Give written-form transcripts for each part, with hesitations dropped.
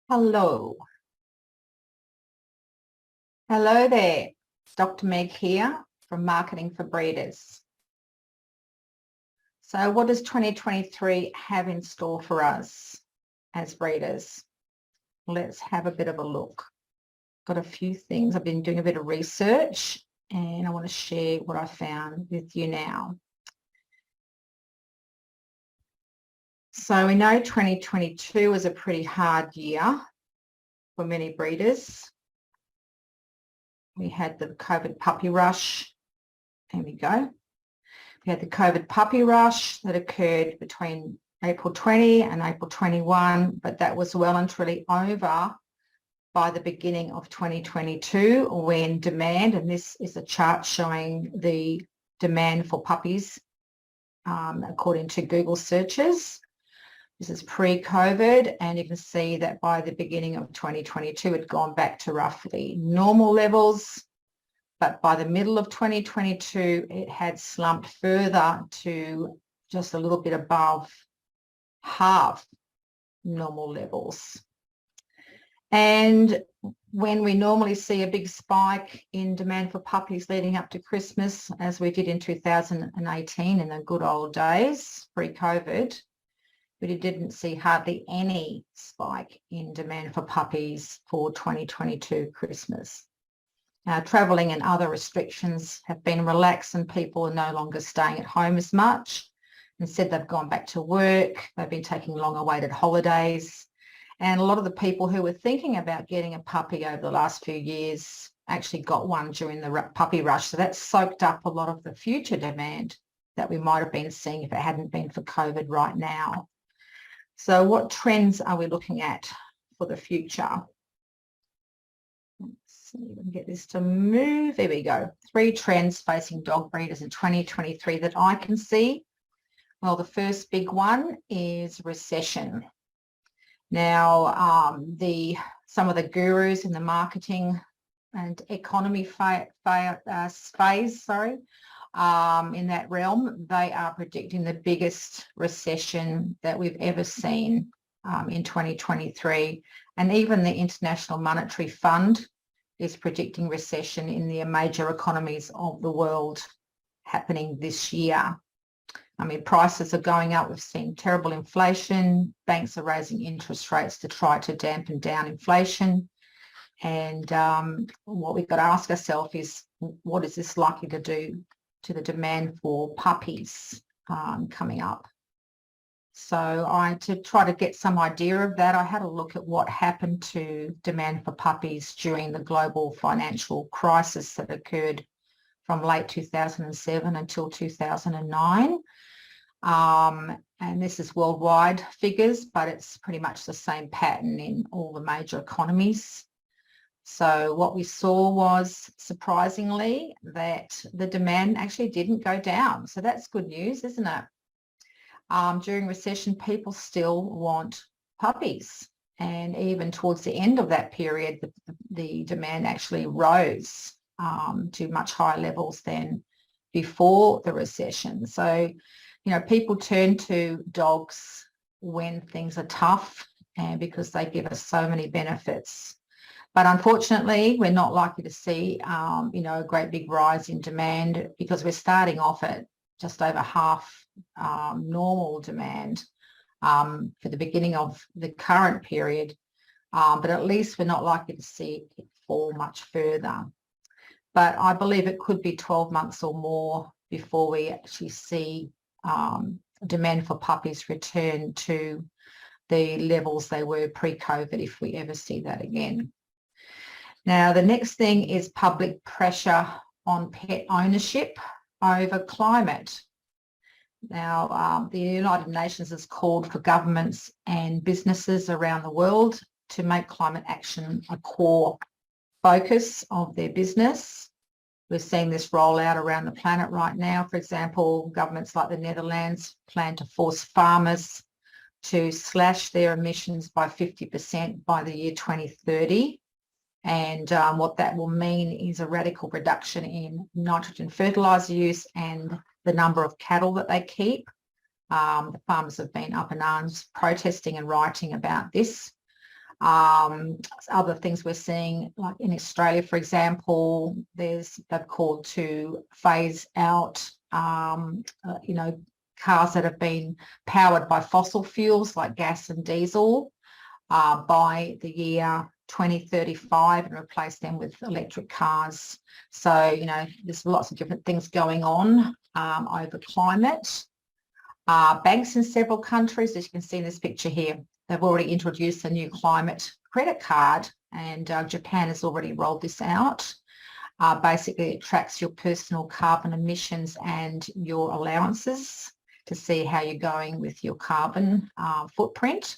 Hello. Hello there. It's Dr. Meg here from Marketing for Breeders. So what does 2023 have in store for us as breeders? Let's have a bit of a look. Got a few things. I've been doing a bit of research and I want to share what I found with you now. So we know 2022 was a pretty hard year for many breeders. We had the COVID puppy rush. There we go. We had the COVID puppy rush that occurred between April 20 and April 21, but that was well and truly over by the beginning of 2022 when demand, and this is a chart showing the demand for puppies according to Google searches. This is pre-COVID, and you can see that by the beginning of 2022, it had gone back to roughly normal levels. But by the middle of 2022, it had slumped further to just a little bit above half normal levels. And when we normally see a big spike in demand for puppies leading up to Christmas, as we did in 2018 in the good old days, pre-COVID, but it didn't see hardly any spike in demand for puppies for 2022 Christmas. Travelling and other restrictions have been relaxed and people are no longer staying at home as much. Instead, they've gone back to work. They've been taking long-awaited holidays. And a lot of the people who were thinking about getting a puppy over the last few years actually got one during the puppy rush. So that soaked up a lot of the future demand that we might have been seeing if it hadn't been for COVID right now. So what trends are we looking at for the future? Let's see if we can get this to move. There we go. 3 trends facing dog breeders in 2023 that I can see. Well, the first big one is recession. Now, some of the gurus in the marketing and economy space, in that realm, they are predicting the biggest recession that we've ever seen in 2023. And even the International Monetary Fund is predicting recession in the major economies of the world happening this year. I mean, prices are going up. We've seen terrible inflation. Banks are raising interest rates to try to dampen down inflation. And what we've got to ask ourselves is, what is this likely to do to the demand for puppies coming up? So to try to get some idea of that, I had a look at what happened to demand for puppies during the global financial crisis that occurred from late 2007 until 2009. And this is worldwide figures, but it's pretty much the same pattern in all the major economies. So what we saw was, surprisingly, that the demand actually didn't go down. So that's good news, isn't it? During recession, people still want puppies. And even towards the end of that period, the demand actually rose to much higher levels than before the recession. So, you know, people turn to dogs when things are tough and because they give us so many benefits. But unfortunately, we're not likely to see, a great big rise in demand because we're starting off at just over half normal demand for the beginning of the current period. But at least we're not likely to see it fall much further. But I believe it could be 12 months or more before we actually see demand for puppies return to the levels they were pre-COVID, if we ever see that again. Now, the next thing is public pressure on pet ownership over climate. Now, the United Nations has called for governments and businesses around the world to make climate action a core focus of their business. We're seeing this roll out around the planet right now. For example, governments like the Netherlands plan to force farmers to slash their emissions by 50% by the year 2030. And what that will mean is a radical reduction in nitrogen fertiliser use and the number of cattle that they keep. The farmers have been up in arms protesting and writing about this. Other things we're seeing, like in Australia, for example, they've called to phase out, cars that have been powered by fossil fuels like gas and diesel by the year 2035 and replace them with electric cars. So, there's lots of different things going on over climate. Banks in several countries, as you can see in this picture here, they've already introduced a new climate credit card, and Japan has already rolled this out. Basically, it tracks your personal carbon emissions and your allowances to see how you're going with your carbon footprint.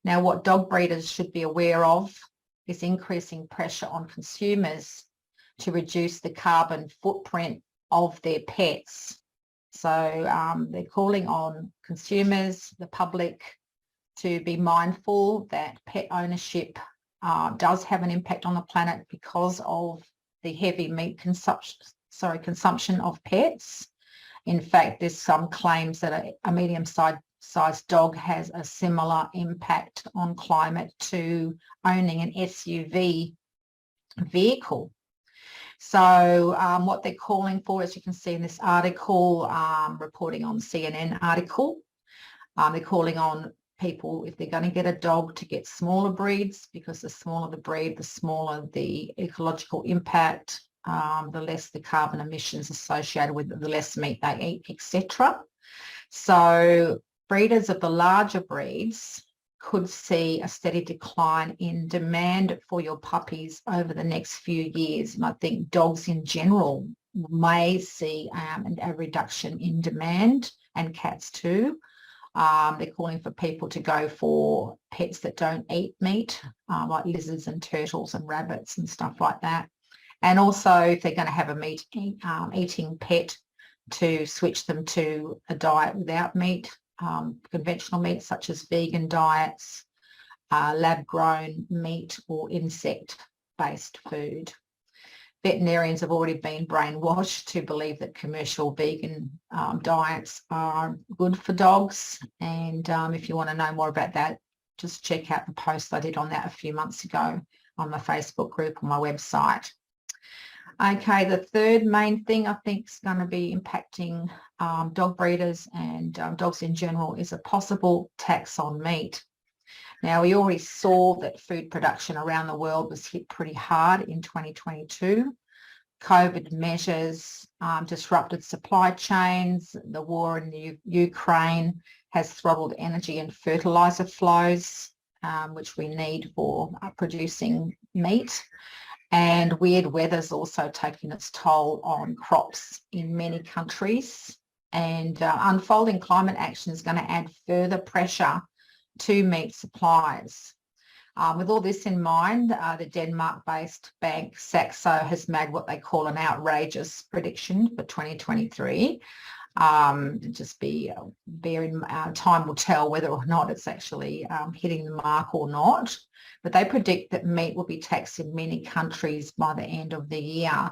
Now, what dog breeders should be aware of is increasing pressure on consumers to reduce the carbon footprint of their pets. So they're calling on consumers, the public, to be mindful that pet ownership does have an impact on the planet because of the heavy meat consumption of pets. In fact, there's some claims that a medium-sized dog has a similar impact on climate to owning an SUV vehicle. So what they're calling for, as you can see in this article, reporting on CNN article, they're calling on people, if they're going to get a dog, to get smaller breeds, because the smaller the breed, the smaller the ecological impact, the less the carbon emissions associated with it, the less meat they eat, etc. So breeders of the larger breeds could see a steady decline in demand for your puppies over the next few years. And I think dogs in general may see a reduction in demand, and cats too. They're calling for people to go for pets that don't eat meat, like lizards and turtles and rabbits and stuff like that. And also, if they're going to have a meat eating pet, to switch them to a diet without meat, conventional meat such as vegan diets, lab-grown meat or insect-based food. Veterinarians have already been brainwashed to believe that commercial vegan diets are good for dogs. And if you want to know more about that, just check out the post I did on that a few months ago on my Facebook group on my website. Okay, the third main thing I think is going to be impacting dog breeders and dogs in general is a possible tax on meat. Now, we already saw that food production around the world was hit pretty hard in 2022. COVID measures disrupted supply chains. The war in the Ukraine has throttled energy and fertilizer flows, which we need for producing meat. And weird weather's also taking its toll on crops in many countries. And unfolding climate action is going to add further pressure to meat supplies. With all this in mind, the Denmark-based bank Saxo has made what they call an outrageous prediction for 2023. Just bear in time will tell whether or not it's actually hitting the mark or not. But they predict that meat will be taxed in many countries by the end of the year.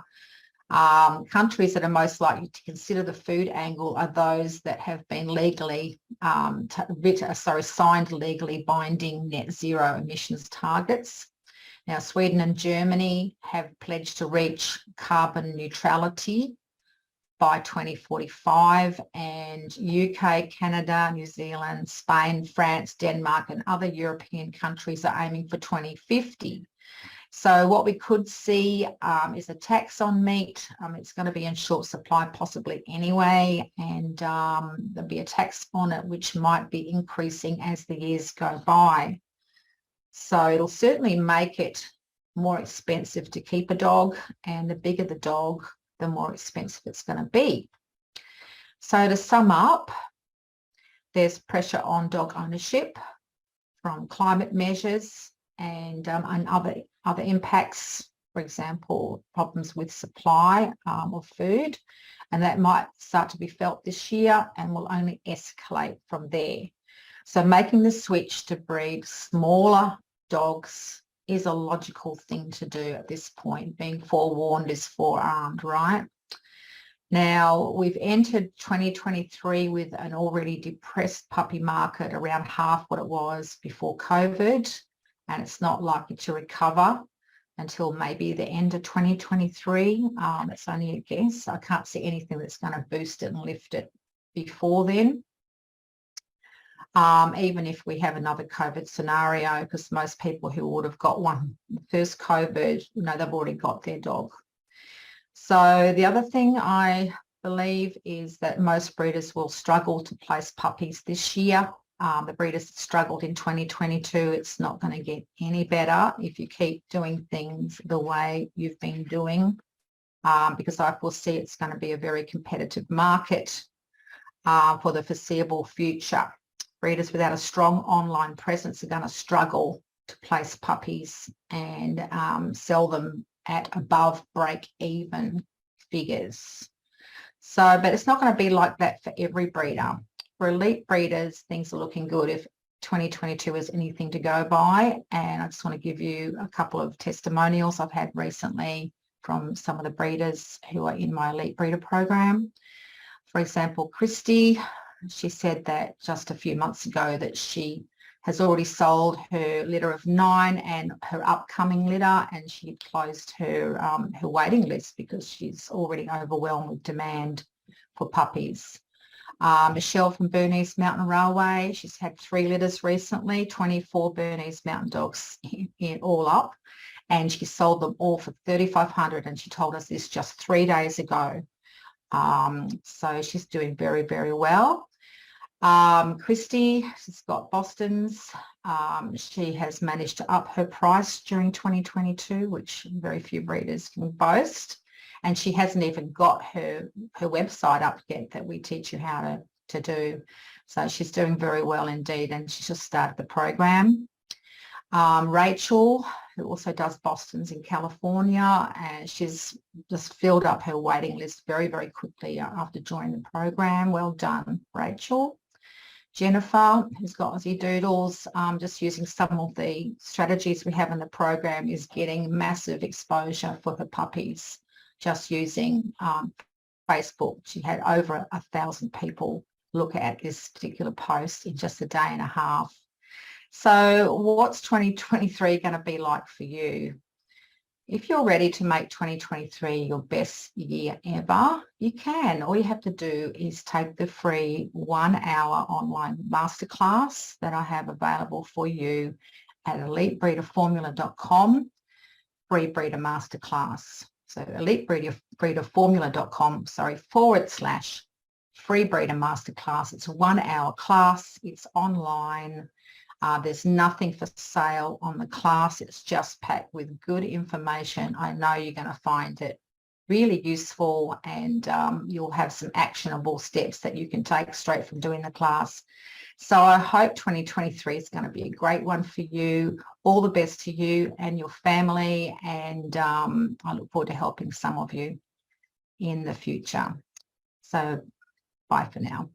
Countries that are most likely to consider the food angle are those that have been legally signed legally binding net zero emissions targets. Now, Sweden and Germany have pledged to reach carbon neutrality by 2045, and UK, Canada, New Zealand, Spain, France, Denmark, and other European countries are aiming for 2050. So what we could see is a tax on meat. It's going to be in short supply possibly anyway, and there'll be a tax on it which might be increasing as the years go by. So it'll certainly make it more expensive to keep a dog, and the bigger the dog, the more expensive it's going to be. So to sum up, there's pressure on dog ownership from climate measures and other impacts, for example, problems with supply of food, and that might start to be felt this year and will only escalate from there. So making the switch to breed smaller dogs is a logical thing to do at this point. Being forewarned is forearmed, right? Now, we've entered 2023 with an already depressed puppy market, around half what it was before COVID. and it's not likely to recover until maybe the end of 2023. It's only a guess. I can't see anything that's going to boost it and lift it before then. Even if we have another COVID scenario, because most people who would have got one first COVID, they've already got their dog. So the other thing I believe is that most breeders will struggle to place puppies this year. The breeders struggled in 2022. It's not going to get any better if you keep doing things the way you've been doing, because I foresee it's going to be a very competitive market for the foreseeable future. Breeders without a strong online presence are going to struggle to place puppies and sell them at above break-even figures. So, but it's not going to be like that for every breeder. For elite breeders, things are looking good if 2022 is anything to go by. And I just want to give you a couple of testimonials I've had recently from some of the breeders who are in my elite breeder program. For example, Christy, she said that just a few months ago that she has already sold her litter of 9 and her upcoming litter, and she closed her waiting list because she's already overwhelmed with demand for puppies. Michelle from Bernese Mountain Railway, she's had 3 litters recently, 24 Bernese Mountain Dogs in all up, and she sold them all for $3,500, and she told us this just 3 days ago. So she's doing very, very well. Christy, she's got Boston's. She has managed to up her price during 2022, which very few breeders can boast. And she hasn't even got her website up yet that we teach you how to do. So she's doing very well indeed, and she just started the program. Rachel, who also does Boston's in California, and she's just filled up her waiting list very, very quickly after joining the program. Well done, Rachel. Jennifer, who's got Aussie Doodles, just using some of the strategies we have in the program, is getting massive exposure for her puppies just using Facebook. She had over 1,000 people look at this particular post in just a day and a half. So what's 2023 going to be like for you? If you're ready to make 2023 your best year ever, you can. All you have to do is take the free 1-hour online masterclass that I have available for you at elitebreederformula.com, free breeder masterclass. So elitebreederformula.com, /free breeder masterclass. It's a 1-hour class. It's online. There's nothing for sale on the class. It's just packed with good information. I know you're going to find it really useful, and you'll have some actionable steps that you can take straight from doing the class. So I hope 2023 is going to be a great one for you. All the best to you and your family, and I look forward to helping some of you in the future. So bye for now.